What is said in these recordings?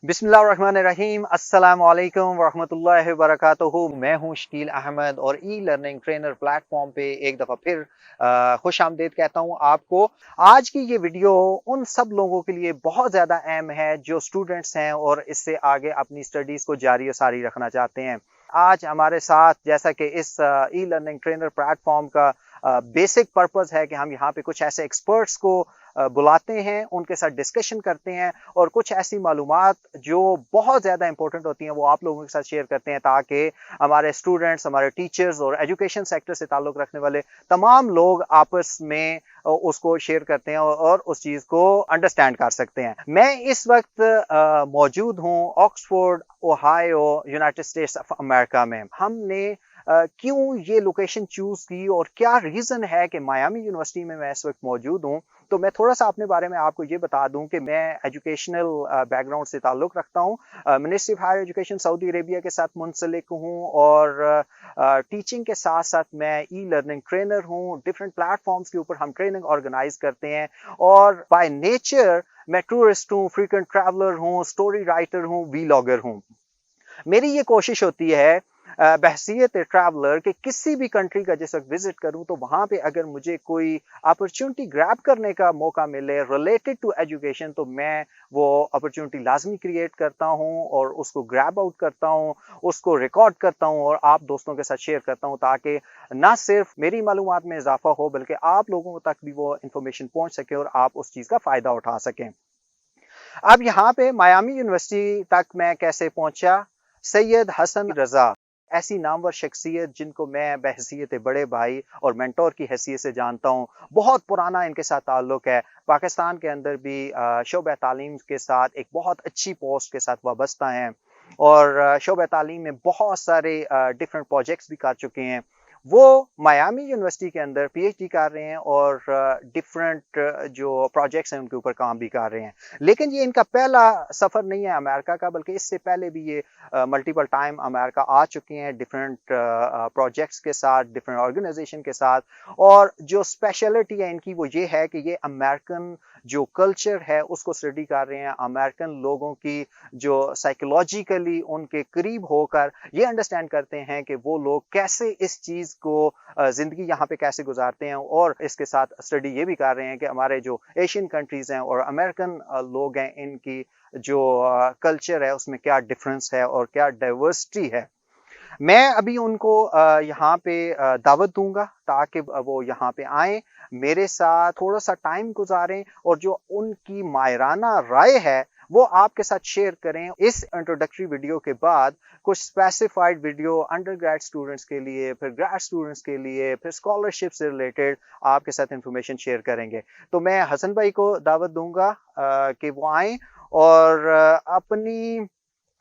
बिस्मिल्लाहिर्रहमानिर्रहीम, अस्सलाम वालेकुम वरहमतुल्लाहि वबरकातुहू। मैं हूँ शकील अहमद और ई लर्निंग ट्रेनर प्लेटफॉर्म पे एक दफ़ा फिर खुश आमदीद कहता हूँ आपको। आज की ये वीडियो उन सब लोगों के लिए बहुत ज़्यादा अहम है जो स्टूडेंट्स हैं और इससे आगे अपनी स्टडीज़ को जारी और सारी रखना चाहते हैं। आज हमारे साथ, जैसा कि इस ई लर्निंग ट्रेनर प्लेटफॉर्म का बेसिक पर्पस है कि हम यहाँ पे कुछ ऐसे एक्सपर्ट्स को बुलाते हैं, उनके साथ डिस्कशन करते हैं और कुछ ऐसी मालूमात जो बहुत ज़्यादा इंपॉर्टेंट होती हैं वो आप लोगों के साथ शेयर करते हैं, ताकि हमारे स्टूडेंट्स, हमारे टीचर्स और एजुकेशन सेक्टर से ताल्लुक़ रखने वाले तमाम लोग आपस में उसको शेयर करते हैं और उस चीज़ को अंडरस्टैंड कर सकते हैं। मैं इस वक्त मौजूद हूँ Oxford, Ohio, United states of America में। हमने क्यों ये लोकेशन चूज की और क्या रीजन है कि मायामी यूनिवर्सिटी में मैं इस वक्त मौजूद हूँ, तो मैं थोड़ा सा अपने बारे में आपको ये बता दूं कि मैं एजुकेशनल बैकग्राउंड से ताल्लुक़ रखता हूँ। Ministry of higher education Saudi Arabia के साथ मुंसलिक हूँ और टीचिंग के साथ साथ मैं ई लर्निंग ट्रेनर हूँ। डिफरेंट प्लेटफॉर्म्स के ऊपर हम ट्रेनिंग ऑर्गेनाइज करते हैं और बाय नेचर मैं टूरिस्ट हूँ, फ्रीक्वेंट ट्रैवलर हूँ, स्टोरी राइटर हूँ, वीलॉगर हूँ। मेरी ये कोशिश होती है बहसियत ट्रैवलर कि किसी भी कंट्री का जिस वक्त विजिट करूं तो वहां पे अगर मुझे कोई अपॉर्चुनिटी ग्रैब करने का मौका मिले रिलेटेड टू एजुकेशन, तो मैं वो अपॉर्चुनिटी लाजमी क्रिएट करता हूं और उसको ग्रैब आउट करता हूं, उसको रिकॉर्ड करता हूं और आप दोस्तों के साथ शेयर करता हूं, ताकि ना सिर्फ मेरी मालूमात में इजाफा हो बल्कि आप लोगों तक भी वो इंफॉर्मेशन पहुंच सके और आप उस चीज़ का फ़ायदा उठा सकें। अब यहाँ पे मायामी यूनिवर्सिटी तक मैं कैसे पहुंचा? सैयद हसन रजा, ऐसी नामवर शख्सियत जिनको मैं बहैसियत बड़े भाई और मेंटोर की हैसियत से जानता हूँ। बहुत पुराना इनके साथ ताल्लुक है। पाकिस्तान के अंदर भी शोबे तालीम के साथ एक बहुत अच्छी पोस्ट के साथ वाबस्ता हैं और शोबे तालीम में बहुत सारे डिफरेंट प्रोजेक्ट्स भी कर चुके हैं। वो मायामी यूनिवर्सिटी के अंदर पीएचडी कर रहे हैं और डिफरेंट जो प्रोजेक्ट्स हैं उनके ऊपर काम भी कर रहे हैं। लेकिन ये इनका पहला सफ़र नहीं है अमेरिका का, बल्कि इससे पहले भी ये मल्टीपल टाइम अमेरिका आ चुके हैं डिफरेंट प्रोजेक्ट्स के साथ, डिफरेंट ऑर्गेनाइजेशन के साथ। और जो स्पेशलिटी है इनकी वो ये है कि ये अमेरिकन जो कल्चर है उसको स्टडी कर रहे हैं, अमेरिकन लोगों की जो साइकोलॉजिकली उनके करीब होकर ये अंडरस्टैंड करते हैं कि वो लोग कैसे इस चीज़ को ज़िंदगी यहाँ पे कैसे गुजारते हैं। और इसके साथ स्टडी ये भी कर रहे हैं कि हमारे जो एशियन कंट्रीज़ हैं और अमेरिकन लोग हैं, इनकी जो कल्चर है उसमें क्या डिफरेंस है और क्या डाइवर्सिटी है। मैं अभी उनको यहाँ पे दावत दूंगा ताकि वो यहाँ पे आएँ, मेरे साथ थोड़ा सा टाइम गुजारें और जो उनकी मायराना राय है वो आपके साथ शेयर करें। इस इंट्रोडक्टरी वीडियो के बाद कुछ specified video under grade students के लिए, फिर ग्रेड स्टूडेंट्स के लिए, फिर स्कॉलरशिप से रिलेटेड आपके साथ इंफॉर्मेशन शेयर करेंगे। तो मैं हसन भाई को दावत दूंगा कि वो आएँ और अपनी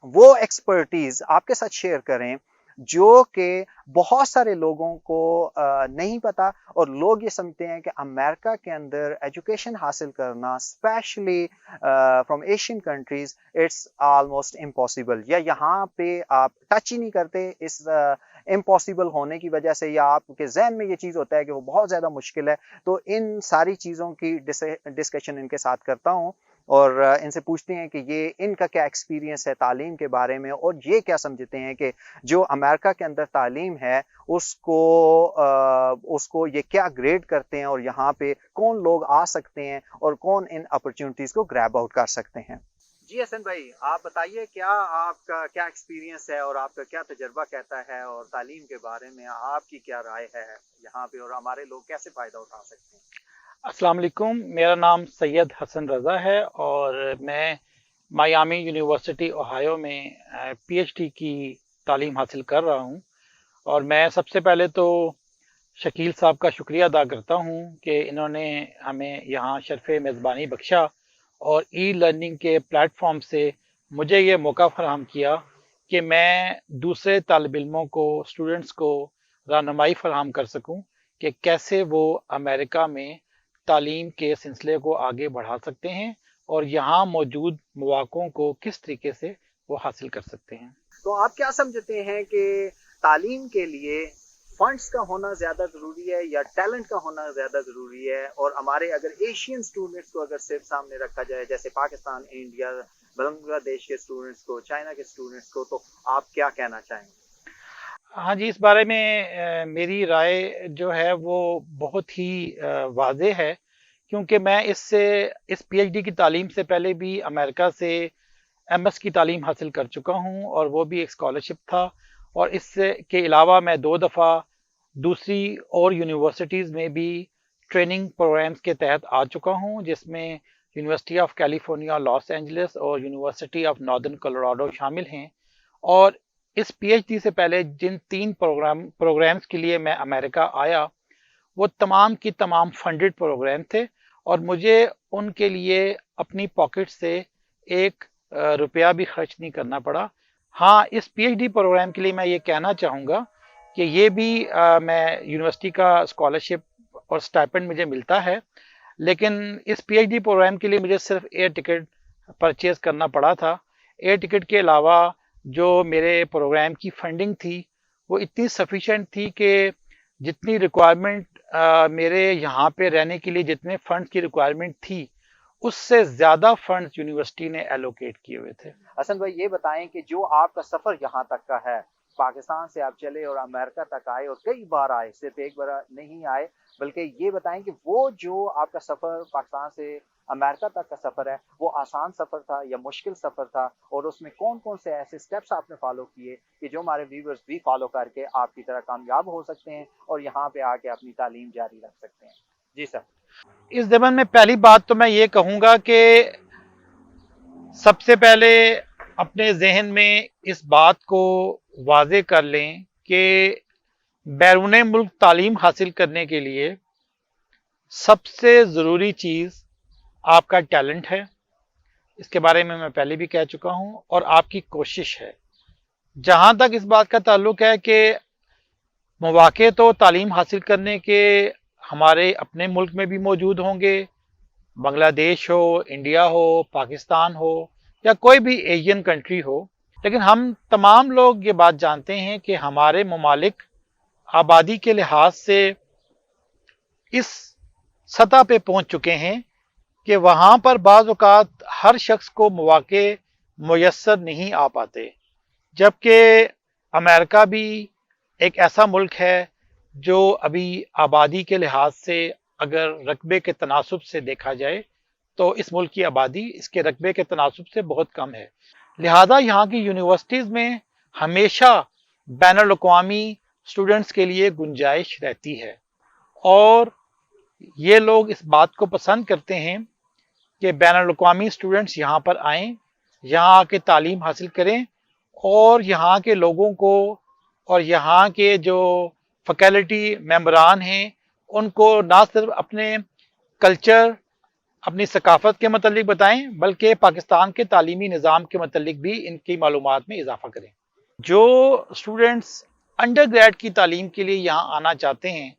वो एक्सपर्टीज आपके साथ शेयर करें जो कि बहुत सारे लोगों को नहीं पता। और लोग ये समझते हैं कि अमेरिका के अंदर एजुकेशन हासिल करना, specially from Asian countries, it's almost impossible, या यहाँ पे आप टच ही नहीं करते इस इम्पॉसिबल होने की वजह से, या आपके जहन में ये चीज़ होता है कि वो बहुत ज़्यादा मुश्किल है। तो इन सारी चीज़ों की डिस्कशन इनके साथ करता हूँ और इनसे पूछते हैं कि ये इनका क्या एक्सपीरियंस है तालीम के बारे में और ये क्या समझते हैं कि जो अमेरिका के अंदर तालीम है उसको ये क्या ग्रेड करते हैं और यहाँ पे कौन लोग आ सकते हैं और कौन इन अपॉर्चुनिटीज को ग्रैब आउट कर सकते हैं। जी हसन भाई, आप बताइए क्या आपका क्या एक्सपीरियंस है और आपका क्या तजर्बा कहता है और तालीम के बारे में आपकी क्या राय है यहाँ पे, और हमारे लोग कैसे फ़ायदा उठा सकते हैं। अस्सलाम वालेकुम। मेरा नाम सैयद हसन रज़ा है और मैं मायामी यूनिवर्सिटी ओहायो में पीएचडी की तालीम हासिल कर रहा हूँ। और मैं सबसे पहले तो शकील साहब का शुक्रिया अदा करता हूँ कि इन्होंने हमें यहाँ शर्फ़ मेज़बानी बख्शा और ई लर्निंग के प्लेटफॉर्म से मुझे ये मौका फराहम किया कि मैं दूसरे तालिब इल्मों को, स्टूडेंट्स को रहनुमाई फराहम कर सकूँ कि कैसे वो अमेरिका में तालीम के सिलसिले को आगे बढ़ा सकते हैं और यहाँ मौजूद मौक़ों को किस तरीके से वो हासिल कर सकते हैं। तो आप क्या समझते हैं कि तालीम के लिए फंड्स का होना ज़्यादा ज़रूरी है या टैलेंट का होना ज़्यादा ज़रूरी है? और हमारे अगर एशियन स्टूडेंट्स को अगर सिर्फ सामने रखा जाए, जैसे पाकिस्तान, इंडिया, बांग्लादेश के स्टूडेंट्स को, चाइना के स्टूडेंट्स को, तो आप क्या कहना चाहेंगे? हाँ जी, इस बारे में मेरी राय जो है वो बहुत ही वाज़ेह है, क्योंकि मैं इस पीएचडी की तालीम से पहले भी अमेरिका से एमएस की तालीम हासिल कर चुका हूँ, और वो भी एक स्कॉलरशिप था। और इससे के अलावा मैं 2 दफ़ा दूसरी और यूनिवर्सिटीज़ में भी ट्रेनिंग प्रोग्राम्स के तहत आ चुका हूँ, जिसमें university of California Los Angeles और यूनिवर्सिटी ऑफ नॉर्दर्न कोलोराडो शामिल हैं। और इस पीएचडी से पहले जिन 3 प्रोग्राम्स के लिए मैं अमेरिका आया, वो तमाम की तमाम फंडेड प्रोग्राम थे, और मुझे उनके लिए अपनी पॉकेट से एक रुपया भी खर्च नहीं करना पड़ा। हाँ, इस पीएचडी प्रोग्राम के लिए मैं ये कहना चाहूँगा कि ये भी मैं यूनिवर्सिटी का स्कॉलरशिप और स्टाइपेंड मुझे मिलता है, लेकिन इस पीएचडी प्रोग्राम के लिए मुझे सिर्फ एयर टिकट परचेज करना पड़ा था। एयर टिकट के अलावा जो मेरे प्रोग्राम की फंडिंग थी वो इतनी सफिशेंट थी कि जितनी रिक्वायरमेंट मेरे यहाँ पे रहने के लिए जितने फंड्स की रिक्वायरमेंट थी, उससे ज़्यादा फंड्स यूनिवर्सिटी ने एलोकेट किए हुए थे। हसन भाई, ये बताएं कि जो आपका सफ़र यहाँ तक का है, पाकिस्तान से आप चले और अमेरिका तक आए, और कई बार आए, सिर्फ एक बार नहीं आए, बल्कि ये बताएं कि वो जो आपका सफ़र पाकिस्तान से अमेरिका तक का सफ़र है, वो आसान सफ़र था या मुश्किल सफ़र था, और उसमें कौन कौन से ऐसे स्टेप्स आपने फॉलो किए कि जो हमारे व्यूवर्स भी फॉलो करके आपकी तरह कामयाब हो सकते हैं और यहाँ पे आके अपनी तालीम जारी रख सकते हैं? जी सर। इस ज़मन में पहली बात तो मैं ये कहूँगा कि सबसे पहले अपने जहन में इस बात को वाज़े कर लें कि बैरून मुल्क तालीम हासिल करने के लिए सबसे ज़रूरी चीज़ आपका टैलेंट है। इसके बारे में मैं पहले भी कह चुका हूँ, और आपकी कोशिश है। जहाँ तक इस बात का ताल्लुक है कि मौके तो तालीम हासिल करने के हमारे अपने मुल्क में भी मौजूद होंगे, बांग्लादेश हो, इंडिया हो, पाकिस्तान हो, या कोई भी एशियन कंट्री हो, लेकिन हम तमाम लोग ये बात जानते हैं कि हमारे ममालिक आबादी के लिहाज से इस सतह पे पहुंच चुके हैं कि वहाँ पर बाज़ औक़ात हर शख्स को मौके मुयस्सर नहीं आ पाते, जबकि अमेरिका भी एक ऐसा मुल्क है जो अभी आबादी के लिहाज से अगर रकबे के तनासुब से देखा जाए तो इस मुल्क की आबादी इसके रकबे के तनासुब से बहुत कम है। लिहाजा यहाँ की यूनिवर्सिटीज़ में हमेशा बैनुल अक़वामी स्टूडेंट्स के लिए गुंजाइश रहती है, और ये लोग इस बात को पसंद करते हैं कि बैनुल अक़वामी स्टूडेंट्स यहाँ पर आएँ, यहाँ आके तालीम हासिल करें, और यहाँ के लोगों को और यहाँ के जो फैकल्टी मेंबरान हैं उनको ना सिर्फ अपने कल्चर, अपनी सकाफत के मतलब बताएं, बल्कि पाकिस्तान के तालीमी निज़ाम के मतलब भी इनकी मालूमात में इजाफा करें। जो स्टूडेंट्स अंडर ग्रेड की तालीम के लिए यहाँ आना चाहते हैं,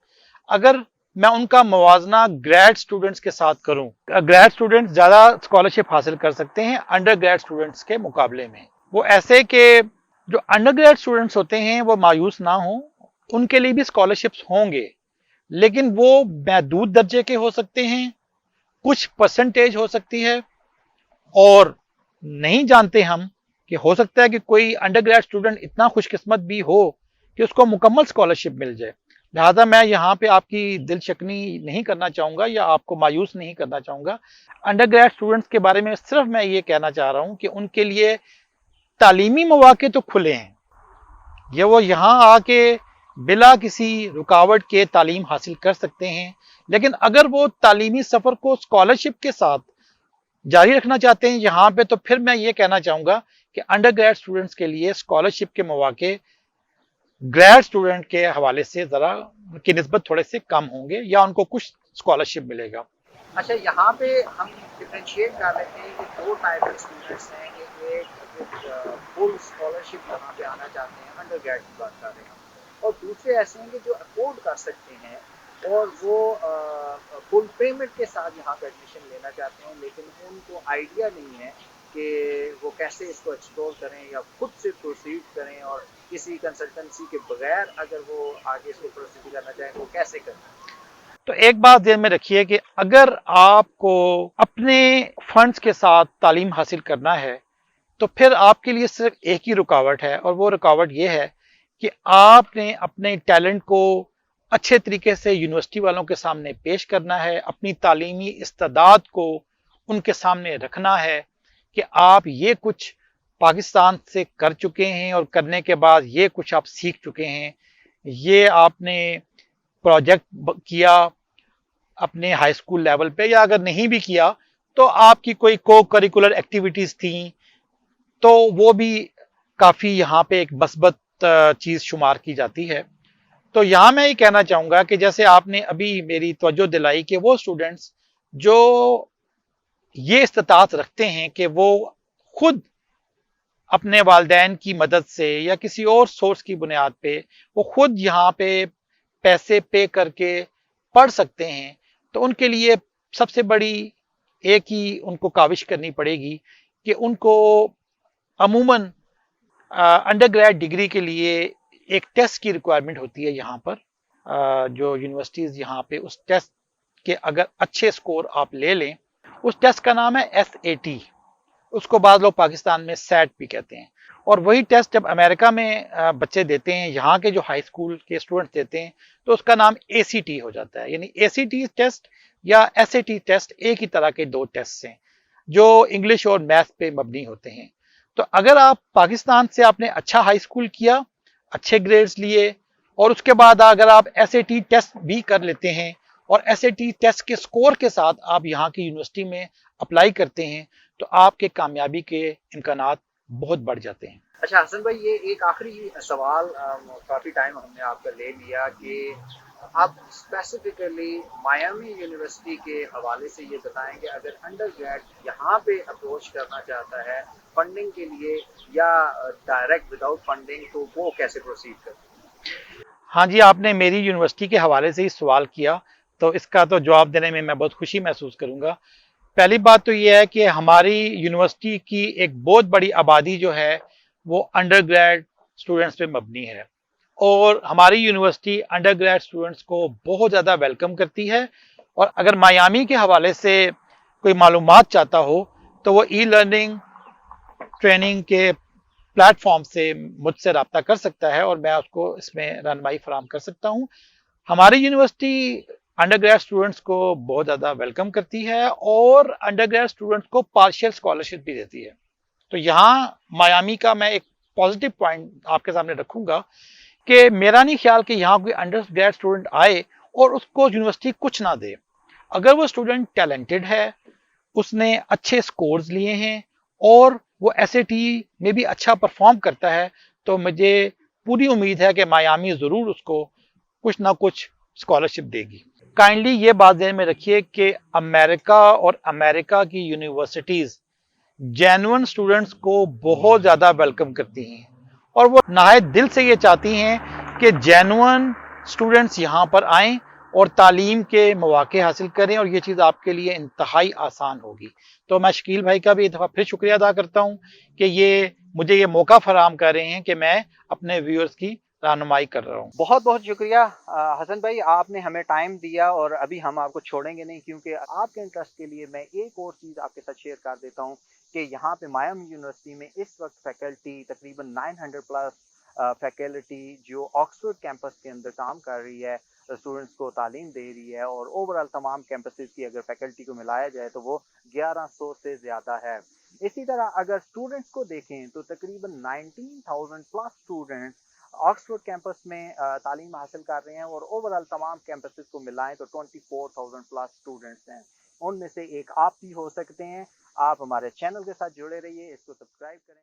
अगर मैं उनका मवाजना ग्रेड स्टूडेंट्स के साथ करूं, ग्रेड स्टूडेंट्स ज़्यादा स्कॉलरशिप हासिल कर सकते हैं अंडर ग्रेड स्टूडेंट्स के मुकाबले में। वो ऐसे कि जो अंडर ग्रेड स्टूडेंट्स होते हैं वो मायूस ना हों, उनके लिए भी स्कॉलरशिप्स होंगे, लेकिन वो महदूद दर्जे के हो सकते हैं, कुछ परसेंटेज हो सकती है, और नहीं जानते हम कि हो सकता है कि कोई अंडर ग्रेड स्टूडेंट इतना खुशकिस्मत भी हो कि उसको मुकम्मल स्कॉलरशिप मिल जाए। लिहाजा मैं यहाँ पे आपकी दिल शक्नी नहीं करना चाहूँगा या आपको मायूस नहीं करना चाहूँगा। अंडर ग्रेड स्टूडेंट्स के बारे में सिर्फ मैं ये कहना चाह रहा हूँ कि उनके लिए तालीमी मौके तो खुले हैं, ये वो यहाँ आके बिला किसी रुकावट के तालीम हासिल कर सकते हैं, लेकिन अगर वो तालीमी सफ़र को स्कॉलरशिप के साथ जारी रखना चाहते हैं यहाँ पे, तो फिर मैं ये कहना चाहूँगा कि अंडर ग्रेड स्टूडेंट्स के लिए स्कॉलरशिप के मौके ग्रेड स्टूडेंट के हवाले से ज़रा की निस्बत थोड़े से कम होंगे, या उनको कुछ स्कॉलरशिप मिलेगा। अच्छा, यहाँ पे हम डिफरेंशिएट कर लेते हैं कि 2 टाइप के स्टूडेंट्स हैं। एक फुल स्कॉलरशिप यहाँ पे आना चाहते हैं, अंडर ग्रेड की बात कर रहे हैं, और दूसरे ऐसे हैं कि जो अफोर्ड कर सकते हैं और वो फुल पेमेंट के साथ यहाँ पे एडमिशन लेना चाहते हैं, लेकिन उनको आइडिया नहीं है कि वो कैसे इसको एक्सप्लोर करें या खुद से प्रोसीड करें, और किसी कंसल्टेंसी के बगैर अगर वो आगे इसको प्रोसीड करना चाहें तो कैसे करें। तो एक बात ध्यान में रखिए कि अगर आपको अपने फंड्स के साथ तालीम हासिल करना है تو پھر آپ کے لیے صرف ایک ہی رکاوٹ ہے، اور وہ رکاوٹ یہ ہے کہ آپ نے اپنے ٹیلنٹ کو اچھے طریقے سے یونیورسٹی والوں کے سامنے پیش کرنا ہے، اپنی تعلیمی استعداد کو ان کے سامنے رکھنا ہے کہ آپ یہ کچھ پاکستان سے کر چکے ہیں، اور کرنے کے بعد یہ کچھ آپ سیکھ چکے ہیں، یہ آپ نے پروجیکٹ کیا اپنے ہائی اسکول لیول پہ، یا اگر نہیں بھی کیا تو آپ کی کوئی کو کریکولر ایکٹیویٹیز تھیں تو وہ بھی کافی یہاں پہ ایک مثبت چیز شمار کی جاتی ہے۔ تو یہاں میں یہ کہنا چاہوں گا کہ جیسے آپ نے ابھی میری توجہ دلائی کہ وہ اسٹوڈنٹس جو یہ استطاعت رکھتے ہیں کہ وہ خود اپنے والدین کی مدد سے یا کسی اور سورس کی بنیاد پہ وہ خود یہاں پہ پیسے پے کر کے پڑھ سکتے ہیں، تو ان کے لیے سب سے بڑی ایک ہی ان کو کاوش کرنی پڑے گی کہ ان کو عموماً انڈر گریڈ ڈگری کے لیے ایک ٹیسٹ کی ریکوائرمنٹ ہوتی ہے یہاں پر، جو یونیورسٹیز یہاں پہ اس ٹیسٹ کے اگر اچھے سکور آپ لے لیں، اس ٹیسٹ کا نام ہے SAT، اس کو بعض لوگ پاکستان میں سیٹ بھی کہتے ہیں، اور وہی ٹیسٹ جب امریکہ میں بچے دیتے ہیں، یہاں کے جو ہائی اسکول کے اسٹوڈنٹس دیتے ہیں، تو اس کا نام ACT ہو جاتا ہے۔ یعنی ACT ٹیسٹ یا SAT ٹیسٹ ایک ہی طرح کے دو ٹیسٹ ہیں جو انگلش اور میتھ پہ مبنی ہوتے ہیں۔ تو اگر آپ پاکستان سے آپ نے اچھا ہائی اسکول کیا، اچھے گریڈز لیے، اور اس کے بعد اگر آپ SAT ٹیسٹ بھی کر لیتے ہیں اور SAT ٹیسٹ کے سکور کے ساتھ آپ یہاں کی یونیورسٹی میں اپلائی کرتے ہیں، تو آپ کے کامیابی کے امکانات بہت بڑھ جاتے ہیں۔ اچھا حسن بھائی، یہ ایک آخری سوال، کافی ٹائم ہم نے آپ کا لے لیا، کہ آپ اسپیسیفکلی میامی یونیورسٹی کے حوالے سے یہ بتائیں کہ اگر انڈر گریڈ یہاں پہ اپروچ کرنا چاہتا ہے فنڈنگ کے لیے یا ڈائریکٹ وداؤٹ فنڈنگ، تو وہ کیسے پروسیڈ کرتے ہیں؟ ہاں جی، آپ نے میری یونیورسٹی کے حوالے سے ہی سوال کیا، تو اس کا تو جواب دینے میں بہت خوشی محسوس کروں گا۔ پہلی بات تو یہ ہے کہ ہماری یونیورسٹی کی ایک بہت بڑی آبادی جو ہے وہ انڈر گریڈ اسٹوڈنٹس پہ مبنی ہے، اور ہماری یونیورسٹی انڈر گریڈ اسٹوڈنٹس کو بہت زیادہ ویلکم کرتی ہے۔ اور اگر میامی کے حوالے سے کوئی معلومات چاہتا ہو تو وہ ای لرننگ ٹریننگ کے پلیٹ فارم سے مجھ سے رابطہ کر سکتا ہے، اور میں اس کو اس میں رہنمائی فراہم کر سکتا ہوں۔ ہماری یونیورسٹی انڈر گریڈ اسٹوڈنٹس کو بہت زیادہ ویلکم کرتی ہے، اور انڈر گریڈ اسٹوڈنٹس کو پارشل اسکالرشپ بھی دیتی ہے۔ تو یہاں میامی کا میں ایک پازیٹیو پوائنٹ آپ کے سامنے رکھوں گا کہ میرا نہیں خیال کہ یہاں کوئی انڈر گریڈ اسٹوڈنٹ آئے اور اس کو یونیورسٹی کچھ نہ دے۔ اگر وہ اسٹوڈنٹ ٹیلنٹڈ ہے، اس نے اچھے سکورز لیے ہیں، اور وہ SAT میں بھی اچھا پرفارم کرتا ہے، تو مجھے پوری امید ہے کہ میامی ضرور اس کو کچھ نہ کچھ اسکالرشپ دے گی۔ کائنڈلی یہ بات ذہن میں رکھیے کہ امریکہ اور امریکہ کی یونیورسٹیز جینون اسٹوڈنٹس کو بہت زیادہ ویلکم کرتی ہیں، اور وہ نہایت دل سے یہ چاہتی ہیں کہ جینون اسٹوڈنٹس یہاں پر آئیں اور تعلیم کے مواقع حاصل کریں، اور یہ چیز آپ کے لیے انتہائی آسان ہوگی۔ تو میں شکیل بھائی کا بھی ایک دفعہ پھر شکریہ ادا کرتا ہوں کہ مجھے یہ موقع فراہم کر رہے ہیں کہ میں اپنے ویورز کی رہنمائی کر رہا ہوں۔ بہت بہت شکریہ حسن بھائی، آپ نے ہمیں ٹائم دیا، اور ابھی ہم آپ کو چھوڑیں گے نہیں، کیونکہ آپ کے انٹرسٹ کے لیے میں ایک اور چیز آپ کے ساتھ شیئر کر دیتا ہوں کہ یہاں پہ میامی یونیورسٹی میں اس وقت فیکلٹی تقریباً 900 پلس فیکلٹی جو آکسفورڈ کیمپس کے اندر کام کر رہی ہے، اسٹوڈنٹس کو تعلیم دے رہی ہے، اور اوور آل تمام کیمپسز کی اگر فیکلٹی کو ملایا جائے تو وہ 1100 سے زیادہ ہے۔ اسی طرح اگر اسٹوڈنٹس کو دیکھیں تو تقریباً 19,000 پلس اسٹوڈنٹس آکسفورڈ کیمپس میں تعلیم حاصل کر رہے ہیں، اور اوور آل تمام کیمپسز کو ملائیں تو 24,000 پلس اسٹوڈنٹس ہیں۔ ان میں سے ایک آپ بھی ہو سکتے ہیں۔ آپ ہمارے چینل کے ساتھ جڑے رہیے، اس کو سبسکرائب کریں۔